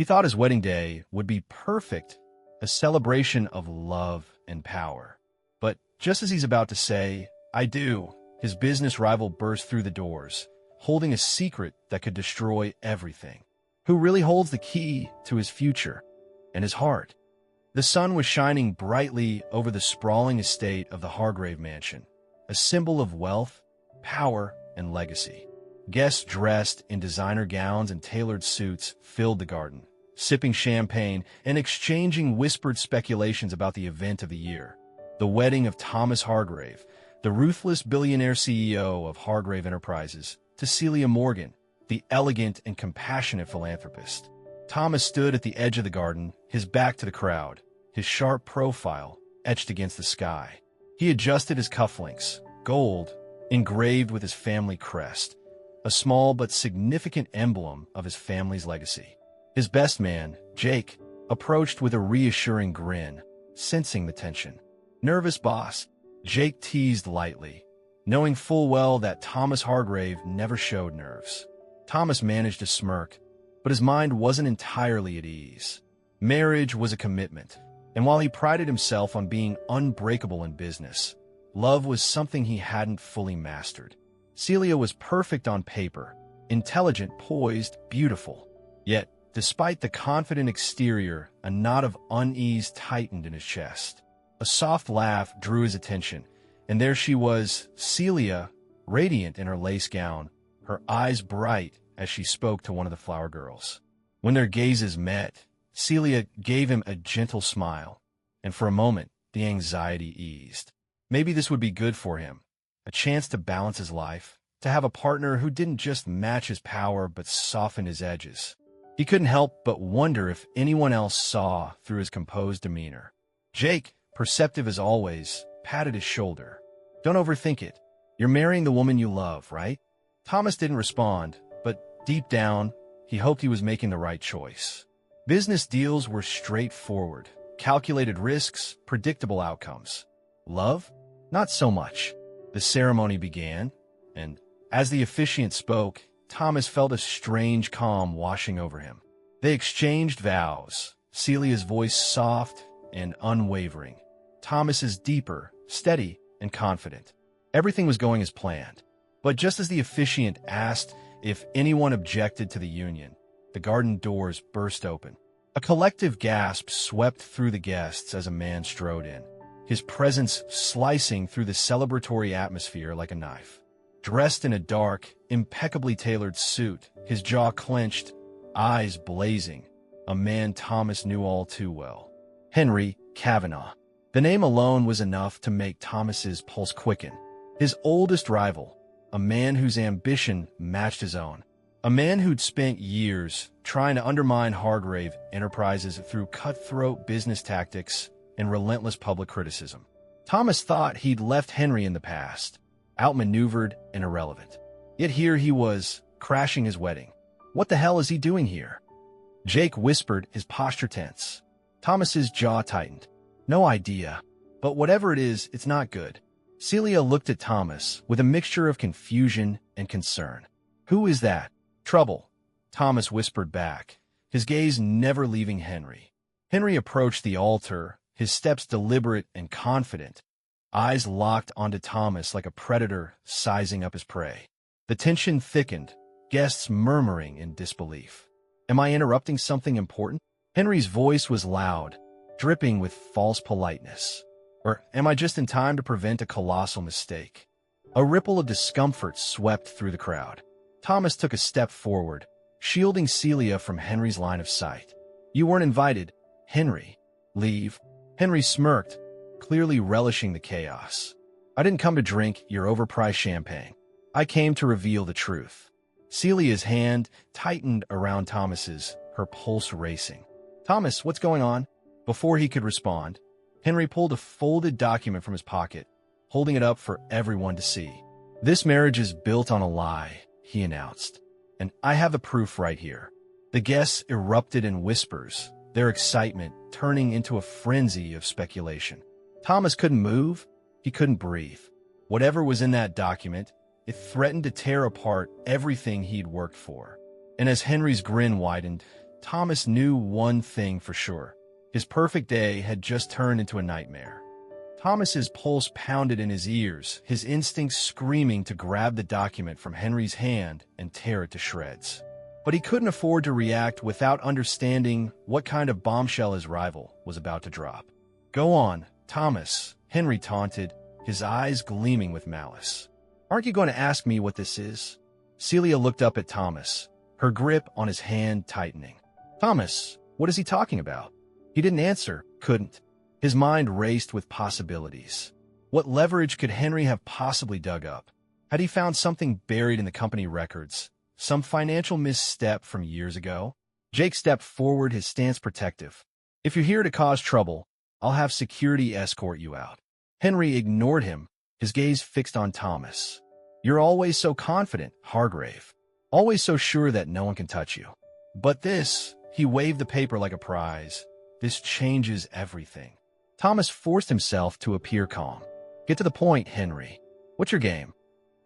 He thought his wedding day would be perfect, a celebration of love and power. But just as he's about to say, "I do," his business rival burst through the doors, holding a secret that could destroy everything. Who really holds the key to his future and his heart? The sun was shining brightly over the sprawling estate of the Hargrave mansion, a symbol of wealth, power, and legacy. Guests dressed in designer gowns and tailored suits filled the garden, sipping champagne and exchanging whispered speculations about the event of the year, the wedding of Thomas Hargrave, the ruthless billionaire CEO of Hargrave Enterprises, to Celia Morgan, the elegant and compassionate philanthropist. Thomas stood at the edge of the garden, his back to the crowd, his sharp profile etched against the sky. He adjusted his cufflinks, gold, engraved with his family crest, a small but significant emblem of his family's legacy. His best man, Jake, approached with a reassuring grin, sensing the tension. "Nervous, boss?" Jake teased lightly, knowing full well that Thomas Hargrave never showed nerves. Thomas managed to smirk, but his mind wasn't entirely at ease. Marriage was a commitment, and while he prided himself on being unbreakable in business, love was something he hadn't fully mastered. Celia was perfect on paper, intelligent, poised, beautiful. Yet, despite the confident exterior, a knot of unease tightened in his chest. A soft laugh drew his attention, and there she was, Celia, radiant in her lace gown, her eyes bright as she spoke to one of the flower girls. When their gazes met, Celia gave him a gentle smile, and for a moment, the anxiety eased. Maybe this would be good for him, a chance to balance his life, to have a partner who didn't just match his power but soften his edges. He couldn't help but wonder if anyone else saw through his composed demeanor. Jake, perceptive as always, patted his shoulder. "Don't overthink it. You're marrying the woman you love, right?" Thomas didn't respond, but deep down, he hoped he was making the right choice. Business deals were straightforward, calculated risks, predictable outcomes. Love? Not so much. The ceremony began, and as the officiant spoke, Thomas felt a strange calm washing over him. They exchanged vows, Celia's voice soft and unwavering, Thomas's deeper, steady, and confident. Everything was going as planned. But just as the officiant asked if anyone objected to the union, the garden doors burst open. A collective gasp swept through the guests as a man strode in, his presence slicing through the celebratory atmosphere like a knife. Dressed in a dark, impeccably tailored suit, his jaw clenched, eyes blazing, a man Thomas knew all too well. Henry Kavanaugh. The name alone was enough to make Thomas's pulse quicken. His oldest rival, a man whose ambition matched his own. A man who'd spent years trying to undermine Hargrave Enterprises through cutthroat business tactics and relentless public criticism. Thomas thought he'd left Henry in the past, outmaneuvered and irrelevant. Yet here he was, crashing his wedding. What the hell is he doing here? Jake whispered, his posture tense. Thomas's jaw tightened. No idea. But whatever it is, it's not good. Celia looked at Thomas with a mixture of confusion and concern. Who is that? Trouble, Thomas whispered back, his gaze never leaving Henry. Henry approached the altar, his steps deliberate and confident, eyes locked onto Thomas like a predator sizing up his prey. The tension thickened, guests murmuring in disbelief. Am I interrupting something important? Henry's voice was loud, dripping with false politeness. Or am I just in time to prevent a colossal mistake? A ripple of discomfort swept through the crowd. Thomas took a step forward, shielding Celia from Henry's line of sight. You weren't invited, Henry. Leave. Henry smirked, clearly relishing the chaos. I didn't come to drink your overpriced champagne. I came to reveal the truth. Celia's hand tightened around Thomas's, her pulse racing. Thomas, what's going on? Before he could respond, Henry pulled a folded document from his pocket, holding it up for everyone to see. This marriage is built on a lie, he announced, and I have the proof right here. The guests erupted in whispers, their excitement turning into a frenzy of speculation. Thomas couldn't move, he couldn't breathe. Whatever was in that document, it threatened to tear apart everything he'd worked for. And as Henry's grin widened, Thomas knew one thing for sure. His perfect day had just turned into a nightmare. Thomas's pulse pounded in his ears, his instincts screaming to grab the document from Henry's hand and tear it to shreds. But he couldn't afford to react without understanding what kind of bombshell his rival was about to drop. "Go on, Thomas," Henry taunted, his eyes gleaming with malice. "Aren't you going to ask me what this is?" Celia looked up at Thomas, her grip on his hand tightening. "Thomas, what is he talking about?" He didn't answer, couldn't. His mind raced with possibilities. What leverage could Henry have possibly dug up? Had he found something buried in the company records? Some financial misstep from years ago? Jake stepped forward, his stance protective. "If you're here to cause trouble, I'll have security escort you out." Henry ignored him, his gaze fixed on Thomas. "You're always so confident, Hargrave. Always so sure that no one can touch you. But this," he waved the paper like a prize, "this changes everything." Thomas forced himself to appear calm. "Get to the point, Henry. What's your game?"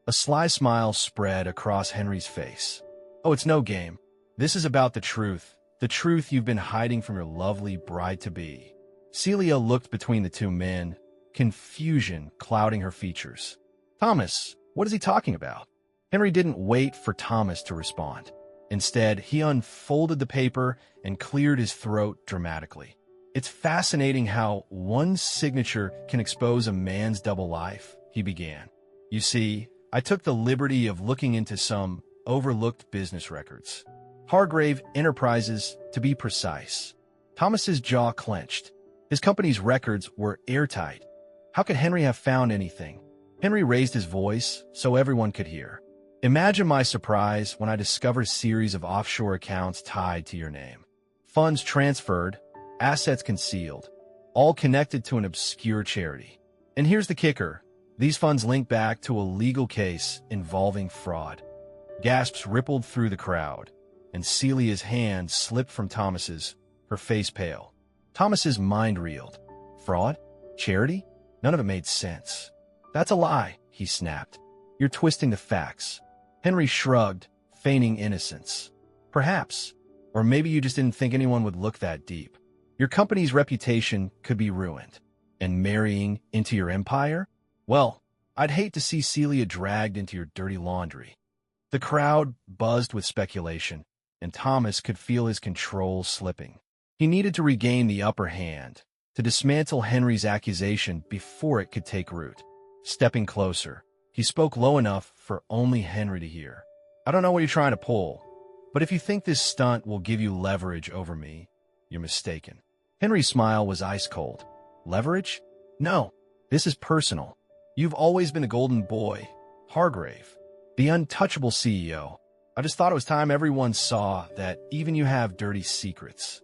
A sly smile spread across Henry's face. "Oh, it's no game. This is about the truth you've been hiding from your lovely bride-to-be." Celia looked between the two men, confusion clouding her features. "Thomas, what is he talking about?" Henry didn't wait for Thomas to respond. Instead, he unfolded the paper and cleared his throat dramatically. "It's fascinating how one signature can expose a man's double life," he began. "You see, I took the liberty of looking into some overlooked business records. Hargrave Enterprises, to be precise." Thomas's jaw clenched. His company's records were airtight. How could Henry have found anything? Henry raised his voice so everyone could hear. "Imagine my surprise when I discovered a series of offshore accounts tied to your name. Funds transferred, assets concealed, all connected to an obscure charity. And here's the kicker. These funds link back to a legal case involving fraud." Gasps rippled through the crowd, and Celia's hand slipped from Thomas's, her face pale. Thomas's mind reeled. Fraud? Charity? None of it made sense. "That's a lie," he snapped. "You're twisting the facts." Henry shrugged, feigning innocence. "Perhaps. Or maybe you just didn't think anyone would look that deep. Your company's reputation could be ruined. And marrying into your empire? Well, I'd hate to see Celia dragged into your dirty laundry." The crowd buzzed with speculation, and Thomas could feel his control slipping. He needed to regain the upper hand, to dismantle Henry's accusation before it could take root. Stepping closer, he spoke low enough for only Henry to hear. "I don't know what you're trying to pull, but if you think this stunt will give you leverage over me, you're mistaken." Henry's smile was ice cold. "Leverage? No, this is personal. You've always been a golden boy, Hargrave, the untouchable CEO. I just thought it was time everyone saw that even you have dirty secrets."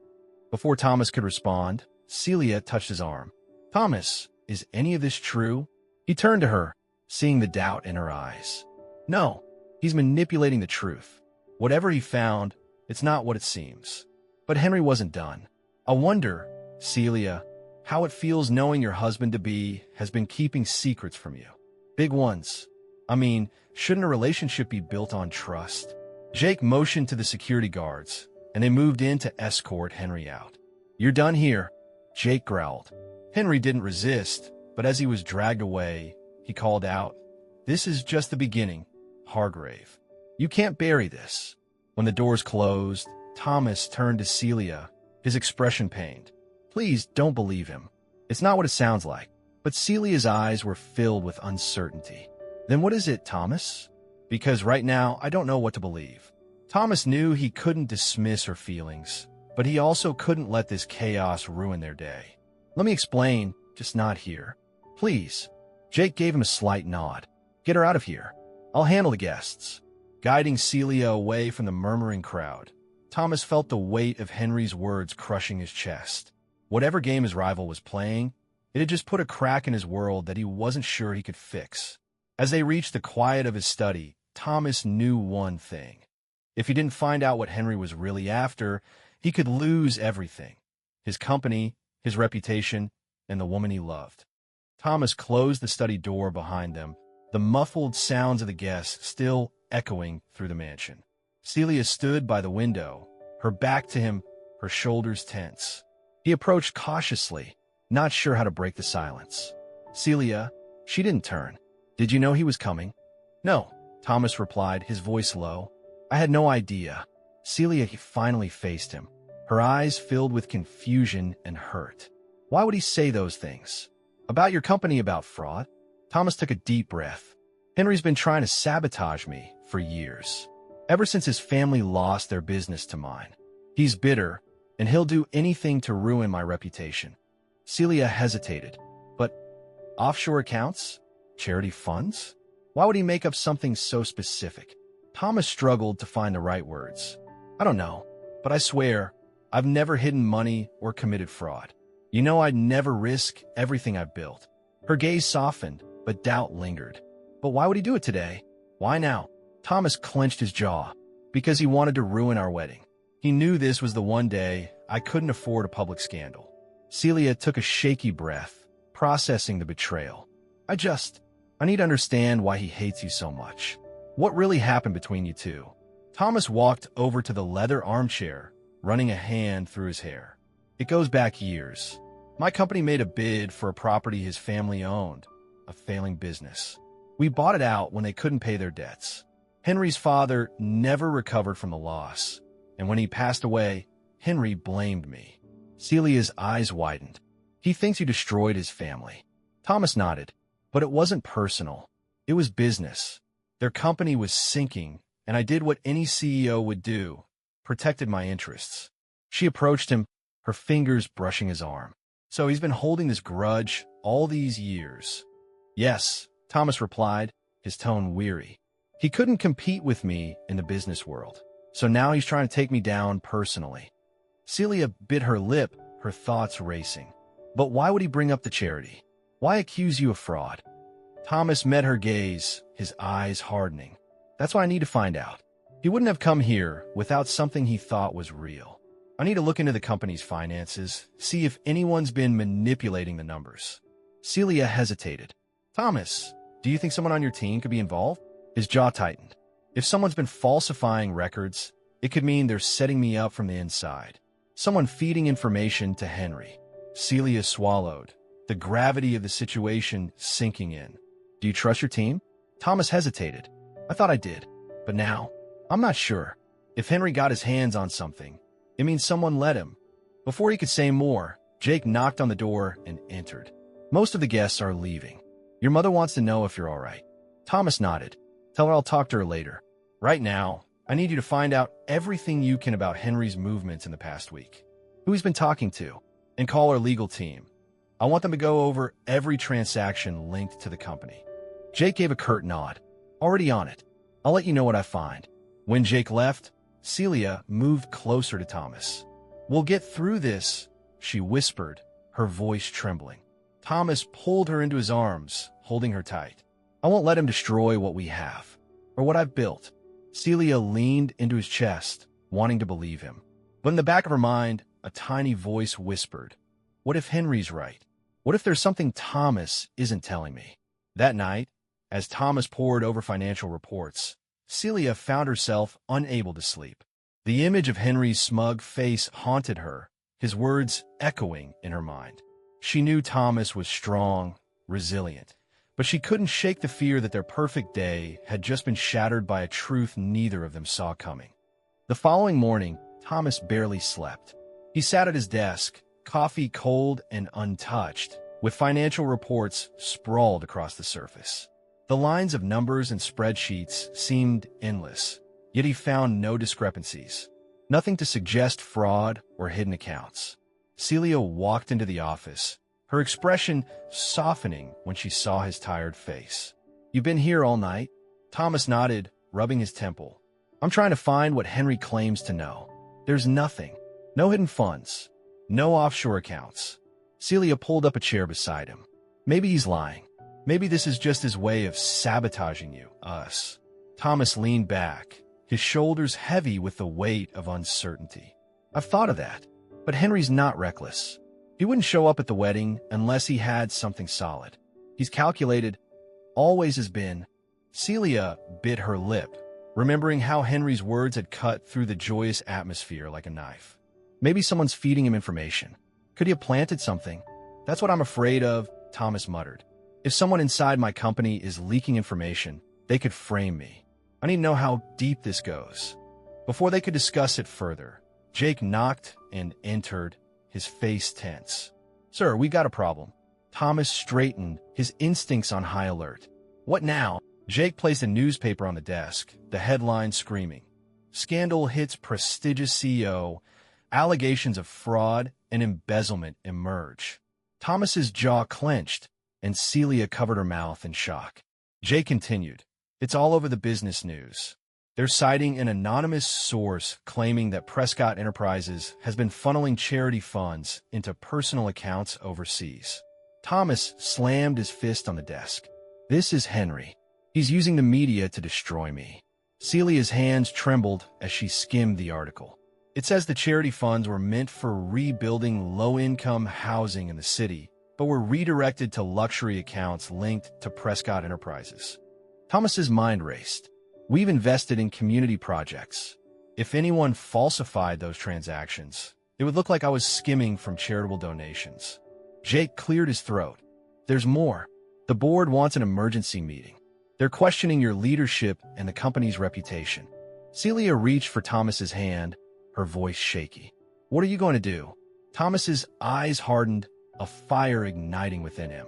Before Thomas could respond, Celia touched his arm. "Thomas, is any of this true?" He turned to her, seeing the doubt in her eyes. "No, he's manipulating the truth. Whatever he found, it's not what it seems." But Henry wasn't done. "I wonder, Celia, how it feels knowing your husband-to-be has been keeping secrets from you. Big ones. I mean, shouldn't a relationship be built on trust?" Jake motioned to the security guards, and they moved in to escort Henry out. "You're done here," Jake growled. Henry didn't resist, but as he was dragged away, he called out, "This is just the beginning, Hargrave. You can't bury this." When the doors closed, Thomas turned to Celia, his expression pained. "Please don't believe him. It's not what it sounds like." But Celia's eyes were filled with uncertainty. "Then what is it, Thomas? Because right now, I don't know what to believe." Thomas knew he couldn't dismiss her feelings, but he also couldn't let this chaos ruin their day. "Let me explain, just not here. Please." Jake gave him a slight nod. "Get her out of here. I'll handle the guests." Guiding Celia away from the murmuring crowd, Thomas felt the weight of Henry's words crushing his chest. Whatever game his rival was playing, it had just put a crack in his world that he wasn't sure he could fix. As they reached the quiet of his study, Thomas knew one thing. If he didn't find out what Henry was really after, he could lose everything: his company, his reputation, and the woman he loved. Thomas closed the study door behind them, the muffled sounds of the guests still echoing through the mansion. Celia stood by the window, her back to him, her shoulders tense. He approached cautiously, not sure how to break the silence. Celia, she didn't turn. Did you know he was coming? No, Thomas replied, his voice low. I had no idea. Celia finally faced him, her eyes filled with confusion and hurt. Why would he say those things? About your company, about fraud? Thomas took a deep breath. Henry's been trying to sabotage me for years, ever since his family lost their business to mine. He's bitter, and he'll do anything to ruin my reputation. Celia hesitated. But offshore accounts? Charity funds? Why would he make up something so specific? Thomas struggled to find the right words. I don't know, but I swear, I've never hidden money or committed fraud. You know I'd never risk everything I've built. Her gaze softened, but doubt lingered. But why would he do it today? Why now? Thomas clenched his jaw. Because he wanted to ruin our wedding. He knew this was the one day I couldn't afford a public scandal. Celia took a shaky breath, processing the betrayal. I need to understand why he hates you so much. What really happened between you two? Thomas walked over to the leather armchair, running a hand through his hair. It goes back years. My company made a bid for a property his family owned, a failing business. We bought it out when they couldn't pay their debts. Henry's father never recovered from the loss, and when he passed away, Henry blamed me. Celia's eyes widened. He thinks you destroyed his family. Thomas nodded, but it wasn't personal. It was business. Their company was sinking, and I did what any CEO would do, protected my interests. She approached him, her fingers brushing his arm. So he's been holding this grudge all these years. Yes, Thomas replied, his tone weary. He couldn't compete with me in the business world, so now he's trying to take me down personally. Celia bit her lip, her thoughts racing. But why would he bring up the charity? Why accuse you of fraud? Thomas met her gaze, his eyes hardening. That's what I need to find out. He wouldn't have come here without something he thought was real. I need to look into the company's finances, see if anyone's been manipulating the numbers. Celia hesitated. Thomas, do you think someone on your team could be involved? His jaw tightened. If someone's been falsifying records, it could mean they're setting me up from the inside. Someone feeding information to Henry. Celia swallowed, the gravity of the situation sinking in. Do you trust your team? Thomas hesitated. I thought I did, but now, I'm not sure. If Henry got his hands on something, it means someone let him. Before he could say more, Jake knocked on the door and entered. Most of the guests are leaving. Your mother wants to know if you're all right. Thomas nodded. Tell her I'll talk to her later. Right now, I need you to find out everything you can about Henry's movements in the past week, who he's been talking to, and call our legal team. I want them to go over every transaction linked to the company. Jake gave a curt nod. Already on it. I'll let you know what I find. When Jake left, Celia moved closer to Thomas. We'll get through this, she whispered, her voice trembling. Thomas pulled her into his arms, holding her tight. I won't let him destroy what we have, or what I've built. Celia leaned into his chest, wanting to believe him. But in the back of her mind, a tiny voice whispered, what if Henry's right? What if there's something Thomas isn't telling me? That night, as Thomas pored over financial reports, Celia found herself unable to sleep. The image of Henry's smug face haunted her, his words echoing in her mind. She knew Thomas was strong, resilient, but she couldn't shake the fear that their perfect day had just been shattered by a truth neither of them saw coming. The following morning, Thomas barely slept. He sat at his desk, coffee cold and untouched, with financial reports sprawled across the surface. The lines of numbers and spreadsheets seemed endless, yet he found no discrepancies, nothing to suggest fraud or hidden accounts. Celia walked into the office, her expression softening when she saw his tired face. You've been here all night? Thomas nodded, rubbing his temple. I'm trying to find what Henry claims to know. There's nothing. No hidden funds. No offshore accounts. Celia pulled up a chair beside him. Maybe he's lying. Maybe this is just his way of sabotaging you, us. Thomas leaned back, his shoulders heavy with the weight of uncertainty. I've thought of that, but Henry's not reckless. He wouldn't show up at the wedding unless he had something solid. He's calculated, always has been. Celia bit her lip, remembering how Henry's words had cut through the joyous atmosphere like a knife. Maybe someone's feeding him information. Could he have planted something? That's what I'm afraid of, Thomas muttered. If someone inside my company is leaking information, they could frame me. I need to know how deep this goes. Before they could discuss it further, Jake knocked and entered, his face tense. Sir, we got a problem. Thomas straightened, his instincts on high alert. What now? Jake placed a newspaper on the desk, the headline screaming. Scandal hits prestigious CEO. Allegations of fraud and embezzlement emerge. Thomas's jaw clenched, and Celia covered her mouth in shock. Jake continued. It's all over the business news. They're citing an anonymous source claiming that Prescott Enterprises has been funneling charity funds into personal accounts overseas. Thomas slammed his fist on the desk. This is Henry. He's using the media to destroy me. Celia's hands trembled as she skimmed the article. It says the charity funds were meant for rebuilding low-income housing in the city, but were redirected to luxury accounts linked to Prescott Enterprises. Thomas's mind raced. We've invested in community projects. If anyone falsified those transactions, it would look like I was skimming from charitable donations. Jake cleared his throat. There's more. The board wants an emergency meeting. They're questioning your leadership and the company's reputation. Celia reached for Thomas's hand, her voice shaky. What are you going to do? Thomas's eyes hardened, a fire igniting within him.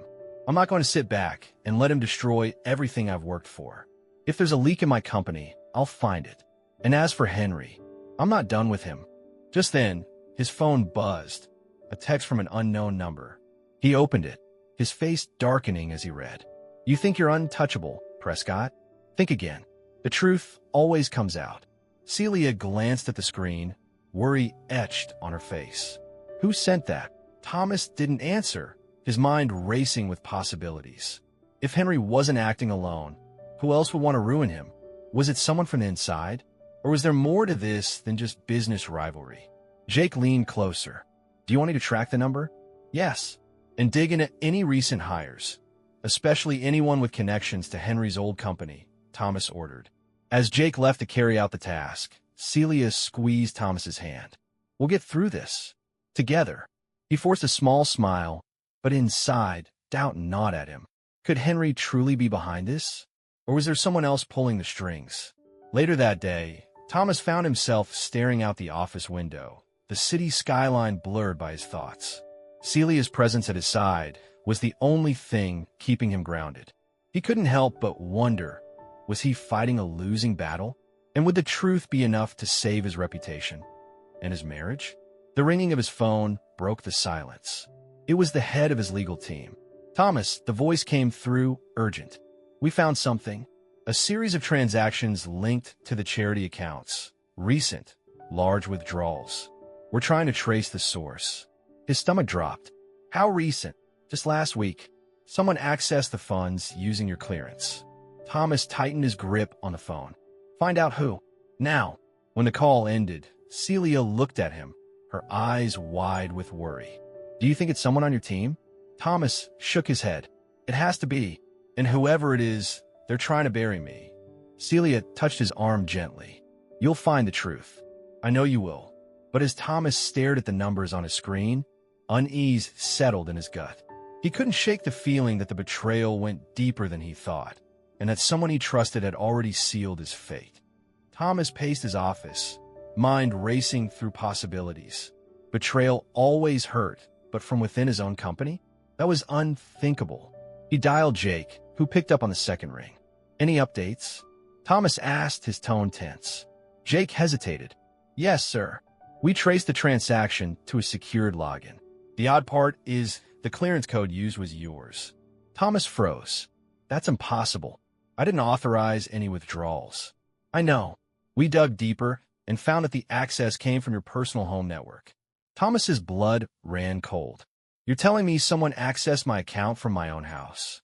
I'm not going to sit back and let him destroy everything I've worked for. If there's a leak in my company, I'll find it. And as for Henry, I'm not done with him. Just then, his phone buzzed, a text from an unknown number. He opened it, his face darkening as he read. You think you're untouchable, Prescott? Think again. The truth always comes out. Celia glanced at the screen, worry etched on her face. Who sent that? Thomas didn't answer, his mind racing with possibilities. If Henry wasn't acting alone, who else would want to ruin him? Was it someone from the inside? Or was there more to this than just business rivalry? Jake leaned closer. Do you want me to track the number? Yes. And dig into any recent hires, especially anyone with connections to Henry's old company, Thomas ordered. As Jake left to carry out the task, Celia squeezed Thomas's hand. We'll get through this. Together. He forced a small smile, but inside, doubt gnawed at him. Could Henry truly be behind this? Or was there someone else pulling the strings? Later that day, Thomas found himself staring out the office window, the city skyline blurred by his thoughts. Celia's presence at his side was the only thing keeping him grounded. He couldn't help but wonder, was he fighting a losing battle? And would the truth be enough to save his reputation? And his marriage? The ringing of his phone broke the silence. It was the head of his legal team. Thomas, the voice came through, urgent. We found something. A series of transactions linked to the charity accounts. Recent, large withdrawals. We're trying to trace the source. His stomach dropped. How recent? Just last week. Someone accessed the funds using your clearance. Thomas tightened his grip on the phone. Find out who. Now. When the call ended, Celia looked at him, her eyes wide with worry. Do you think it's someone on your team? Thomas shook his head. It has to be. And whoever it is, they're trying to bury me. Celia touched his arm gently. You'll find the truth. I know you will. But as Thomas stared at the numbers on his screen, unease settled in his gut. He couldn't shake the feeling that the betrayal went deeper than he thought, and that someone he trusted had already sealed his fate. Thomas paced his office, mind racing through possibilities. Betrayal always hurt, but from within his own company? That was unthinkable. He dialed Jake, who picked up on the second ring. Any updates? Thomas asked, his tone tense. Jake hesitated. Yes, sir. We traced the transaction to a secured login. The odd part is the clearance code used was yours. Thomas froze. That's impossible. I didn't authorize any withdrawals. I know. We dug deeper and found that the access came from your personal home network. Thomas's blood ran cold. You're telling me someone accessed my account from my own house?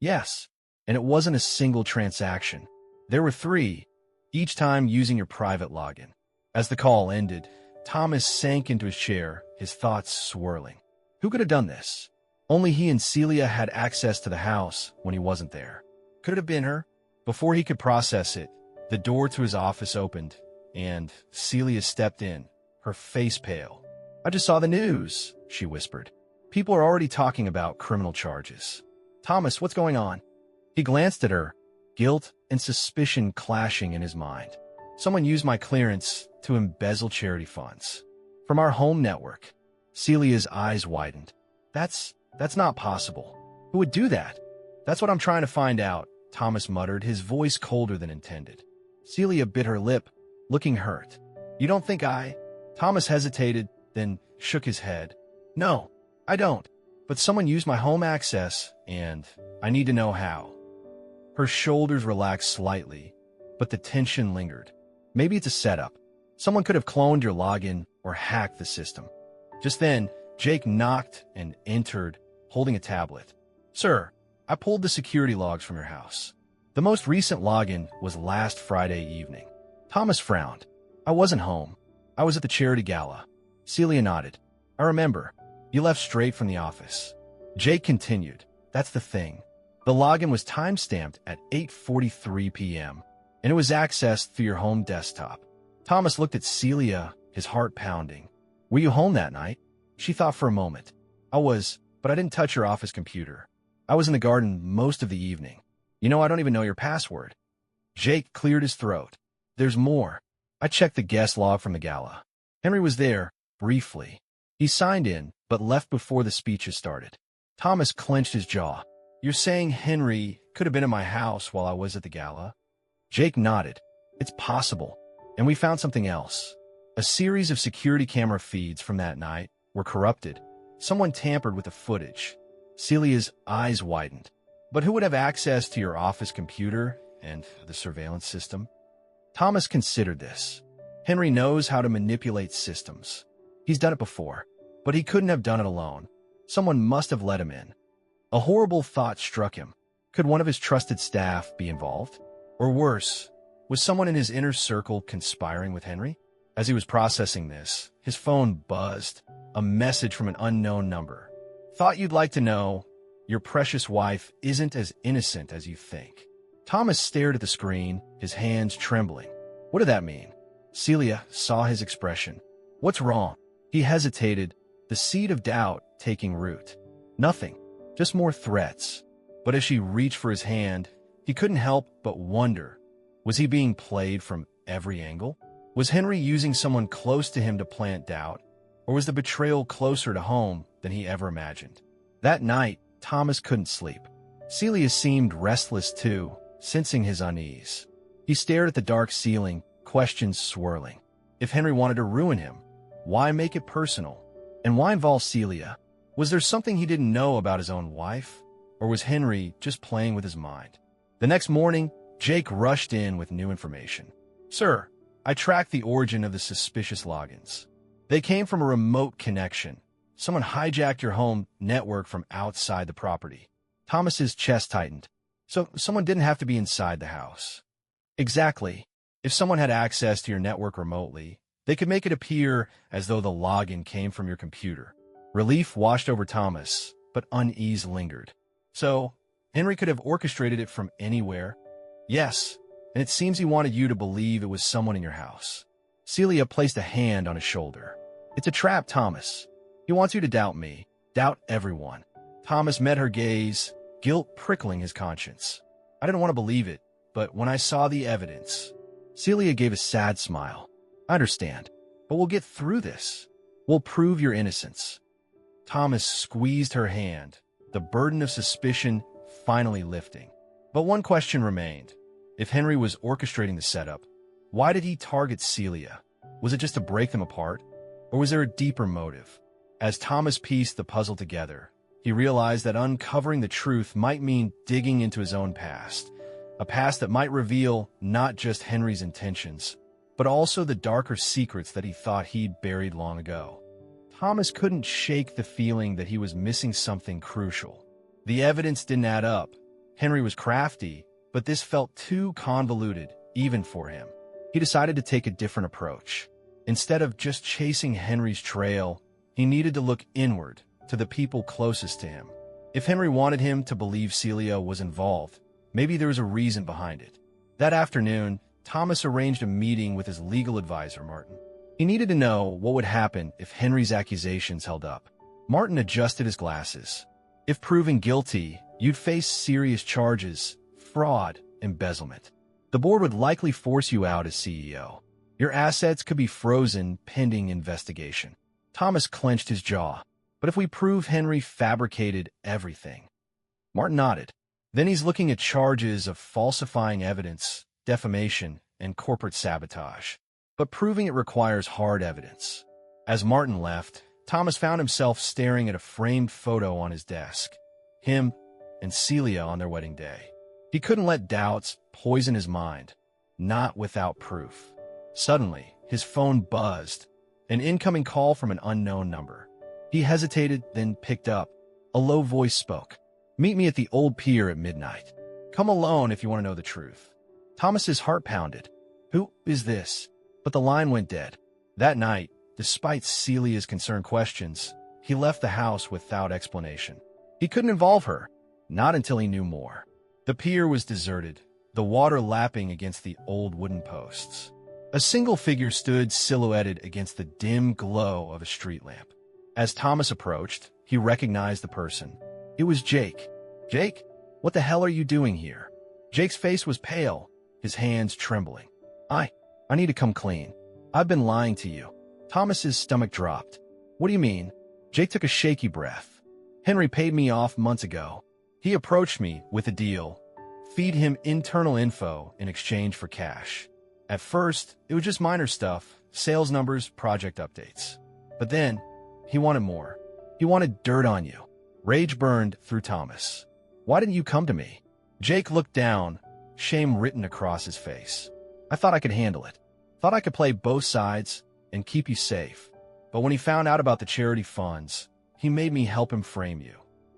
Yes, and it wasn't a single transaction. There were 3, each time using your private login. As the call ended, Thomas sank into his chair, his thoughts swirling. Who could have done this? Only he and Celia had access to the house when he wasn't there. Could it have been her? Before he could process it, The door to his office opened, and Celia stepped in, her face pale. "I just saw the news," she whispered. "People are already talking about criminal charges." "Thomas, what's going on?" He glanced at her, guilt and suspicion clashing in his mind. "Someone used my clearance to embezzle charity funds from our home network." Celia's eyes widened. That's not possible. Who would do that?" "That's what I'm trying to find out," Thomas muttered, his voice colder than intended. Celia bit her lip, looking hurt. "You don't think I—" Thomas hesitated, then shook his head. "No, I don't. But someone used my home access, and I need to know how." Her shoulders relaxed slightly, but the tension lingered. Maybe it's a setup. Someone could have cloned your login or hacked the system. Just then, Jake knocked and entered, holding a tablet. "Sir, I pulled the security logs from your house. The most recent login was last Friday evening." Thomas frowned. "I wasn't home. I was at the charity gala." Celia nodded. "I remember. You left straight from the office." Jake continued. "That's the thing. The login was time-stamped at 8:43 p.m., and it was accessed through your home desktop." Thomas looked at Celia, his heart pounding. "Were you home that night?" She thought for a moment. "I was, but I didn't touch your office computer. I was in the garden most of the evening. You know, I don't even know your password." Jake cleared his throat. "There's more. I checked the guest log from the gala. Henry was there, briefly. He signed in, but left before the speeches started." Thomas clenched his jaw. "You're saying Henry could have been in my house while I was at the gala?" Jake nodded. "It's possible. And we found something else. A series of security camera feeds from that night were corrupted. Someone tampered with the footage." Celia's eyes widened. "But who would have access to your office computer and the surveillance system?" Thomas considered this. Henry knows how to manipulate systems. He's done it before, but he couldn't have done it alone. Someone must have let him in. A horrible thought struck him. Could one of his trusted staff be involved? Or worse, was someone in his inner circle conspiring with Henry? As he was processing this, his phone buzzed. A message from an unknown number. "Thought you'd like to know, your precious wife isn't as innocent as you think." Thomas stared at the screen, his hands trembling. What did that mean? Celia saw his expression. "What's wrong?" He hesitated, the seed of doubt taking root. "Nothing, just more threats." But as she reached for his hand, he couldn't help but wonder. Was he being played from every angle? Was Henry using someone close to him to plant doubt? Or was the betrayal closer to home than he ever imagined? That night, Thomas couldn't sleep. Celia seemed restless too, sensing his unease. He stared at the dark ceiling, questions swirling. If Henry wanted to ruin him, why make it personal? And why involve Celia? Was there something he didn't know about his own wife? Or was Henry just playing with his mind? The next morning, Jake rushed in with new information. "Sir, I tracked the origin of the suspicious logins. They came from a remote connection. Someone hijacked your home network from outside the property." Thomas's chest tightened. "So someone didn't have to be inside the house." "Exactly. If someone had access to your network remotely, they could make it appear as though the login came from your computer." Relief washed over Thomas, but unease lingered. "So, Henry could have orchestrated it from anywhere?" "Yes, and it seems he wanted you to believe it was someone in your house." Celia placed a hand on his shoulder. "It's a trap, Thomas. He wants you to doubt me, doubt everyone." Thomas met her gaze, guilt prickling his conscience. "I didn't want to believe it, but when I saw the evidence..." Celia gave a sad smile. "I understand, but we'll get through this. We'll prove your innocence." Thomas squeezed her hand, the burden of suspicion finally lifting. But one question remained. If Henry was orchestrating the setup, why did he target Celia? Was it just to break them apart? Or was there a deeper motive? As Thomas pieced the puzzle together, he realized that uncovering the truth might mean digging into his own past, a past that might reveal not just Henry's intentions, but also the darker secrets that he thought he'd buried long ago. Thomas couldn't shake the feeling that he was missing something crucial. The evidence didn't add up. Henry was crafty, but this felt too convoluted, even for him. He decided to take a different approach. Instead of just chasing Henry's trail, he needed to look inward, to the people closest to him. If Henry wanted him to believe Celia was involved, maybe there was a reason behind it. That afternoon, Thomas arranged a meeting with his legal advisor, Martin. He needed to know what would happen if Henry's accusations held up. Martin adjusted his glasses. If proven guilty, you'd face serious charges, fraud, embezzlement. The board would likely force you out as CEO. Your assets could be frozen pending investigation. Thomas clenched his jaw. But if we prove Henry fabricated everything? Martin nodded. Then he's looking at charges of falsifying evidence, defamation, and corporate sabotage. But proving it requires hard evidence. As Martin left, Thomas found himself staring at a framed photo on his desk. Him and Celia on their wedding day. He couldn't let doubts poison his mind. Not without proof. Suddenly, his phone buzzed. An incoming call from an unknown number. He hesitated, then picked up. A low voice spoke. "Meet me at the old pier at midnight. Come alone if you want to know the truth." Thomas's heart pounded. Who is this? But the line went dead. That night, despite Celia's concerned questions, he left the house without explanation. He couldn't involve her, not until he knew more. The pier was deserted, the water lapping against the old wooden posts. A single figure stood silhouetted against the dim glow of a street lamp. As Thomas approached, he recognized the person. It was Jake. "Jake, what the hell are you doing here?" Jake's face was pale, his hands trembling. I need to come clean. I've been lying to you." Thomas's stomach dropped. "What do you mean?" Jake took a shaky breath. "Henry paid me off months ago. He approached me with a deal. Feed him internal info in exchange for cash. At first, it was just minor stuff, sales numbers, project updates. But then, he wanted more. He wanted dirt on you." Rage burned through Thomas. "Why didn't you come to me?" Jake looked down, shame written across his face. "I thought I could handle it. Thought I could play both sides and keep you safe. But when he found out about the charity funds, he made me help him frame you.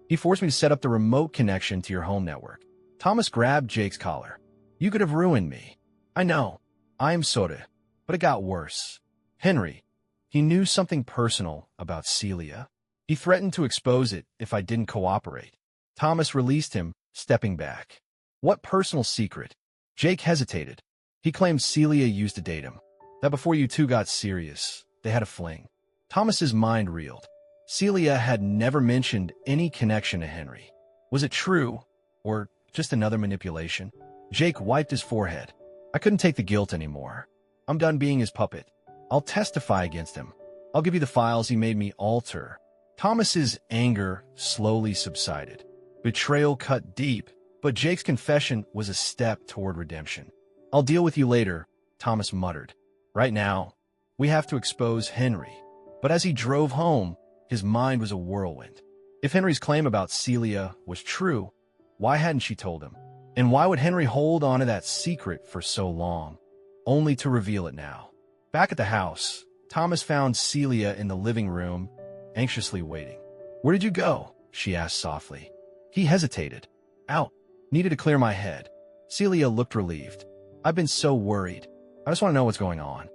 He forced me to set up the remote connection to your home network." Thomas grabbed Jake's collar. "You could have ruined me. I know. I am sorry. But it got worse. Henry, he knew something personal about Celia. He threatened to expose it if I didn't cooperate." Thomas released him, stepping back. "What personal secret?" Jake hesitated. He claimed Celia used to date him. That before you two got serious, they had a fling. Thomas's mind reeled. Celia had never mentioned any connection to Henry. Was it true, or just another manipulation? Jake wiped his forehead. "I couldn't take the guilt anymore. I'm done being his puppet. I'll testify against him. I'll give you the files he made me alter." Thomas's anger slowly subsided. Betrayal cut deep, but Jake's confession was a step toward redemption. "I'll deal with you later," Thomas muttered. "Right now, we have to expose Henry." But as he drove home, his mind was a whirlwind. If Henry's claim about Celia was true, why hadn't she told him? And why would Henry hold on to that secret for so long, only to reveal it now? Back at the house, Thomas found Celia in the living room, anxiously waiting. "Where did you go?" she asked softly. He hesitated. "Out. Needed to clear my head." Celia looked relieved. "I've been so worried. I just want to know what's going on."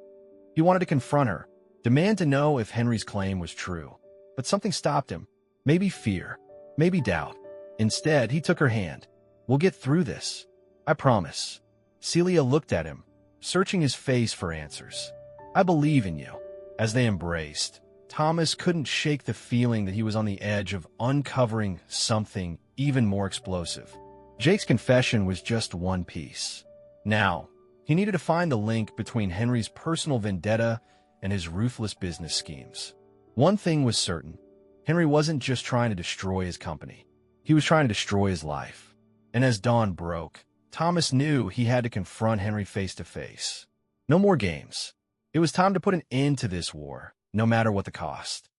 He wanted to confront her, demand to know if Henry's claim was true. But something stopped him. Maybe fear, maybe doubt. Instead, he took her hand. "We'll get through this. I promise." Celia looked at him, searching his face for answers. "I believe in you." As they embraced, Thomas couldn't shake the feeling that he was on the edge of uncovering something even more explosive. Jake's confession was just one piece. Now, he needed to find the link between Henry's personal vendetta and his ruthless business schemes. One thing was certain. Henry wasn't just trying to destroy his company. He was trying to destroy his life. And as dawn broke, Thomas knew he had to confront Henry face to face. No more games. It was time to put an end to this war, no matter what the cost.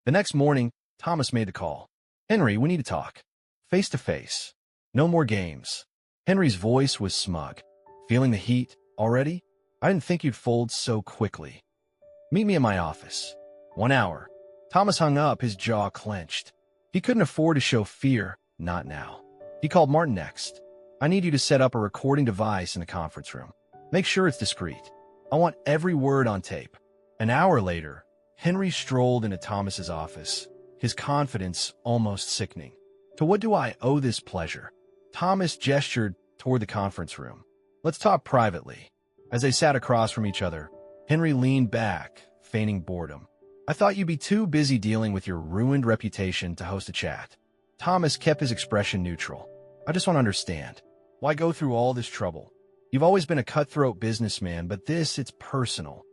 The next morning, Thomas made the call. "Henry, we need to talk. Face to face. No more games." Henry's voice was smug. "Feeling the heat already? I didn't think you'd fold so quickly. Meet me at my office." 1 hour. Thomas hung up, his jaw clenched. He couldn't afford to show fear, not now. He called Martin next. "I need you to set up a recording device in the conference room. Make sure it's discreet. I want every word on tape." An hour later, Henry strolled into Thomas's office, his confidence almost sickening. "To what do I owe this pleasure?" Thomas gestured toward the conference room. "Let's talk privately. As they sat across from each other, Henry leaned back, feigning boredom. I thought you'd be too busy dealing with your ruined reputation to host a chat. Thomas kept his expression neutral. I just want to understand. Why go through all this trouble? You've always been a cutthroat businessman, but it's personal.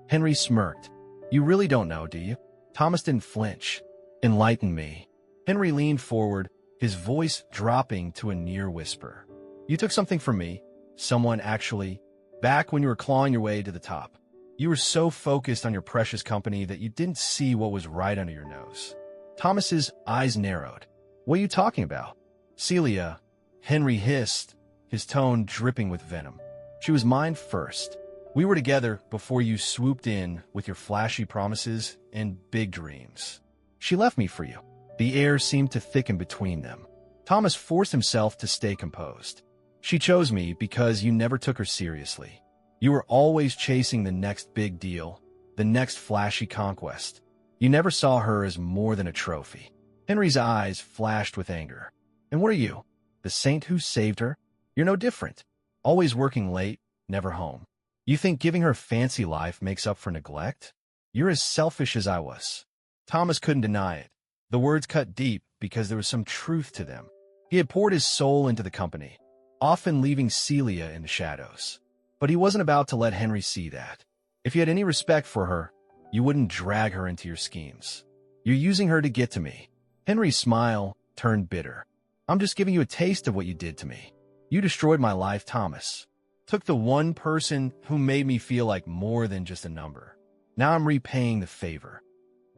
Henry smirked. You really don't know, do you? Thomas didn't flinch. Enlighten me. Henry leaned forward, his voice dropping to a near whisper. You took something from me, someone actually, back when you were clawing your way to the top. You were so focused on your precious company that you didn't see what was right under your nose. Thomas's eyes narrowed. What are you talking about? Celia, Henry hissed, his tone dripping with venom. She was mine first. We were together before you swooped in with your flashy promises and big dreams. She left me for you. The air seemed to thicken between them. Thomas forced himself to stay composed. She chose me because you never took her seriously. You were always chasing the next big deal, the next flashy conquest. You never saw her as more than a trophy. Henry's eyes flashed with anger. And what are you? The saint who saved her? You're no different. Always working late, never home. You think giving her a fancy life makes up for neglect? You're as selfish as I was. Thomas couldn't deny it. The words cut deep because there was some truth to them. He had poured his soul into the company, often leaving Celia in the shadows. But he wasn't about to let Henry see that. If you had any respect for her, you wouldn't drag her into your schemes. You're using her to get to me. Henry's smile turned bitter. I'm just giving you a taste of what you did to me. You destroyed my life, Thomas. Took the one person who made me feel like more than just a number. Now I'm repaying the favor.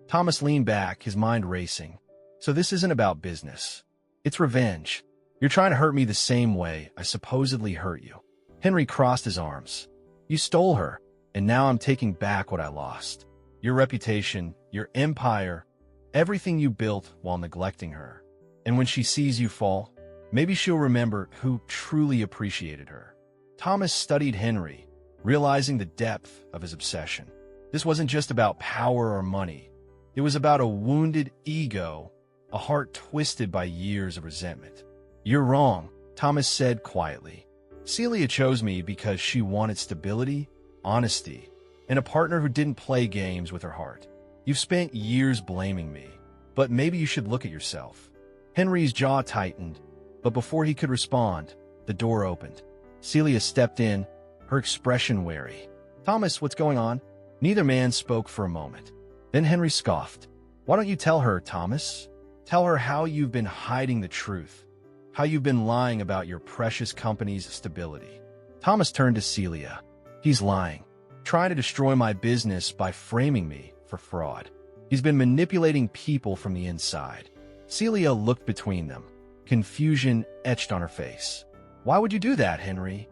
Thomas leaned back, his mind racing. So this isn't about business. It's revenge. You're trying to hurt me the same way I supposedly hurt you. Henry crossed his arms. You stole her, and now I'm taking back what I lost. Your reputation, your empire, everything you built while neglecting her. And when she sees you fall, maybe she'll remember who truly appreciated her. Thomas studied Henry, realizing the depth of his obsession. This wasn't just about power or money. It was about a wounded ego, a heart twisted by years of resentment. You're wrong, Thomas said quietly. Celia chose me because she wanted stability, honesty, and a partner who didn't play games with her heart. You've spent years blaming me, but maybe you should look at yourself. Henry's jaw tightened, but before he could respond, the door opened. Celia stepped in, her expression wary. Thomas, what's going on? Neither man spoke for a moment. Then Henry scoffed. Why don't you tell her, Thomas? Tell her how you've been hiding the truth, how you've been lying about your precious company's stability. Thomas turned to Celia. He's lying, trying to destroy my business by framing me for fraud. He's been manipulating people from the inside. Celia looked between them, confusion etched on her face. Why would you do that, Henry?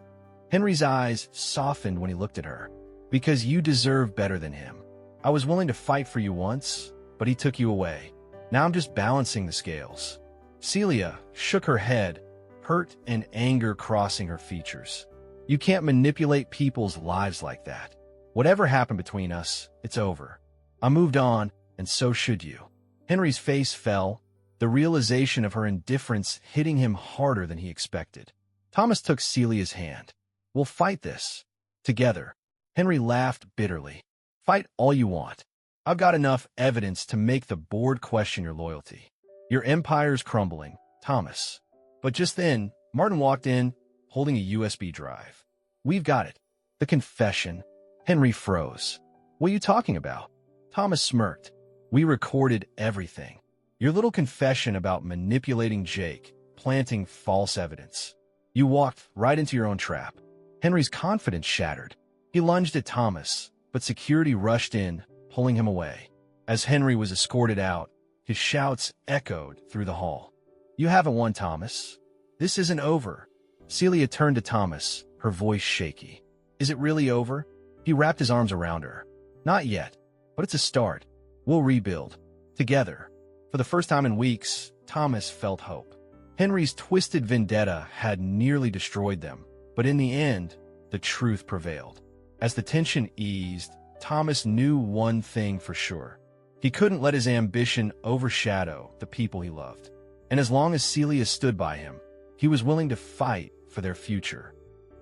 Henry's eyes softened when he looked at her. Because you deserve better than him. I was willing to fight for you once, but he took you away. Now I'm just balancing the scales. Celia shook her head, hurt and anger crossing her features. You can't manipulate people's lives like that. Whatever happened between us, it's over. I moved on, and so should you. Henry's face fell, the realization of her indifference hitting him harder than he expected. Thomas took Celia's hand. We'll fight this. Together. Henry laughed bitterly. Fight all you want. I've got enough evidence to make the board question your loyalty. Your empire's crumbling, Thomas. But just then, Martin walked in, holding a USB drive. We've got it. The confession. Henry froze. What are you talking about? Thomas smirked. We recorded everything. Your little confession about manipulating Jake, planting false evidence. You walked right into your own trap. Henry's confidence shattered. He lunged at Thomas, but security rushed in, pulling him away. As Henry was escorted out, his shouts echoed through the hall. You haven't won, Thomas. This isn't over. Celia turned to Thomas, her voice shaky. Is it really over? He wrapped his arms around her. Not yet, but it's a start. We'll rebuild. Together. For the first time in weeks, Thomas felt hope. Henry's twisted vendetta had nearly destroyed them, but in the end, the truth prevailed. As the tension eased, Thomas knew one thing for sure. He couldn't let his ambition overshadow the people he loved. And as long as Celia stood by him, he was willing to fight for their future.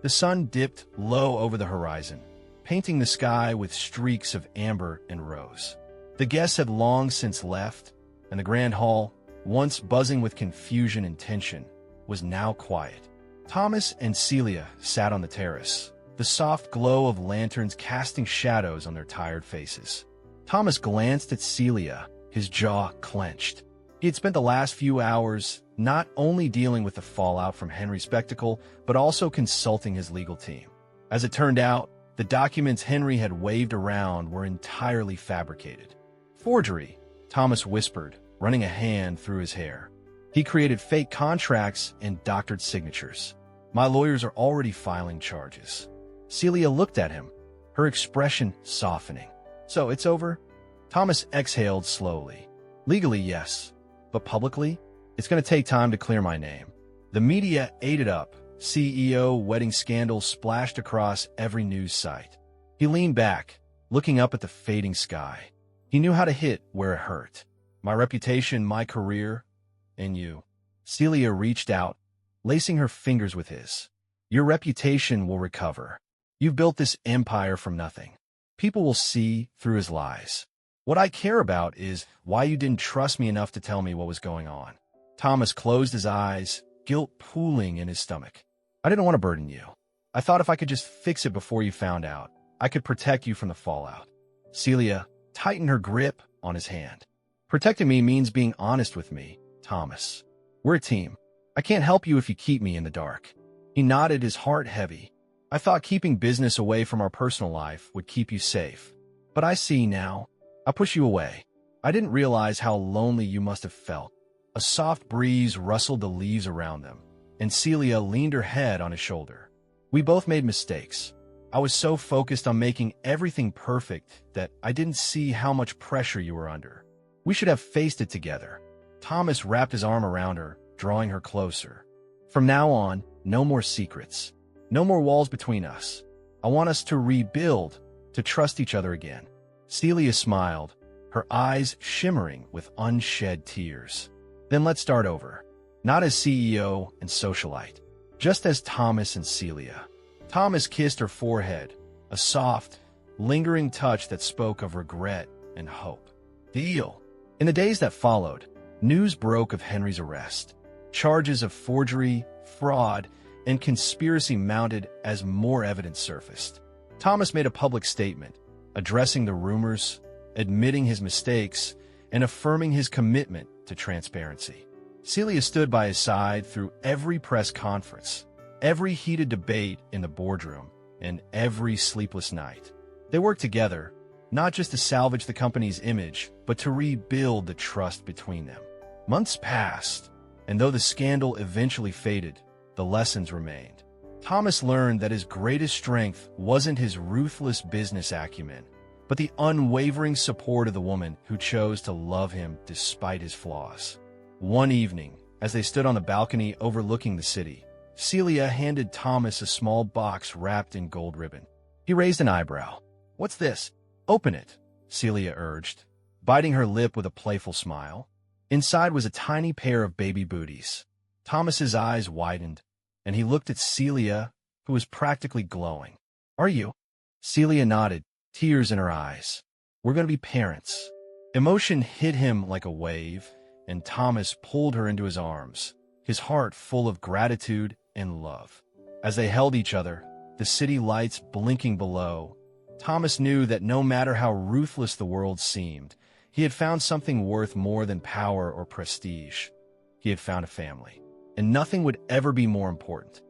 The sun dipped low over the horizon, painting the sky with streaks of amber and rose. The guests had long since left, and the grand hall, once buzzing with confusion and tension, was now quiet. Thomas and Celia sat on the terrace, the soft glow of lanterns casting shadows on their tired faces. Thomas glanced at Celia, his jaw clenched. He had spent the last few hours not only dealing with the fallout from Henry's spectacle, but also consulting his legal team. As it turned out, the documents Henry had waved around were entirely fabricated. Forgery, Thomas whispered, running a hand through his hair. He created fake contracts and doctored signatures. My lawyers are already filing charges. Celia looked at him, her expression softening. So it's over? Thomas exhaled slowly. Legally, yes. But publicly, it's going to take time to clear my name. The media ate it up. CEO wedding scandal splashed across every news site. He leaned back, looking up at the fading sky. He knew how to hit where it hurt. My reputation, my career, and you. Celia reached out, lacing her fingers with his. Your reputation will recover. You've built this empire from nothing. People will see through his lies. What I care about is why you didn't trust me enough to tell me what was going on. Thomas closed his eyes, guilt pooling in his stomach. I didn't want to burden you. I thought if I could just fix it before you found out, I could protect you from the fallout. Celia tightened her grip on his hand. Protecting me means being honest with me, Thomas. We're a team. I can't help you if you keep me in the dark. He nodded, his heart heavy. I thought keeping business away from our personal life would keep you safe. But I see now. I'll push you away. I didn't realize how lonely you must have felt. A soft breeze rustled the leaves around them, and Celia leaned her head on his shoulder. We both made mistakes. I was so focused on making everything perfect that I didn't see how much pressure you were under. We should have faced it together. Thomas wrapped his arm around her, drawing her closer. From now on, no more secrets. No more walls between us. I want us to rebuild, to trust each other again. Celia smiled, her eyes shimmering with unshed tears. Then let's start over. Not as CEO and socialite, just as Thomas and Celia. Thomas kissed her forehead, a soft, lingering touch that spoke of regret and hope. Deal. In the days that followed, news broke of Henry's arrest. Charges of forgery, fraud, and conspiracy mounted as more evidence surfaced. Thomas made a public statement, addressing the rumors, admitting his mistakes, and affirming his commitment to transparency. Celia stood by his side through every press conference, every heated debate in the boardroom, and every sleepless night. They worked together, not just to salvage the company's image, but to rebuild the trust between them. Months passed, and though the scandal eventually faded, the lessons remained. Thomas learned that his greatest strength wasn't his ruthless business acumen, but the unwavering support of the woman who chose to love him despite his flaws. One evening, as they stood on the balcony overlooking the city, Celia handed Thomas a small box wrapped in gold ribbon. He raised an eyebrow. "What's this?" "Open it," Celia urged, biting her lip with a playful smile. Inside was a tiny pair of baby booties. Thomas's eyes widened, and he looked at Celia, who was practically glowing. "Are you?" Celia nodded, tears in her eyes. "We're going to be parents." Emotion hit him like a wave, and Thomas pulled her into his arms, his heart full of gratitude and love. As they held each other, the city lights blinking below, Thomas knew that no matter how ruthless the world seemed, he had found something worth more than power or prestige. He had found a family, and nothing would ever be more important.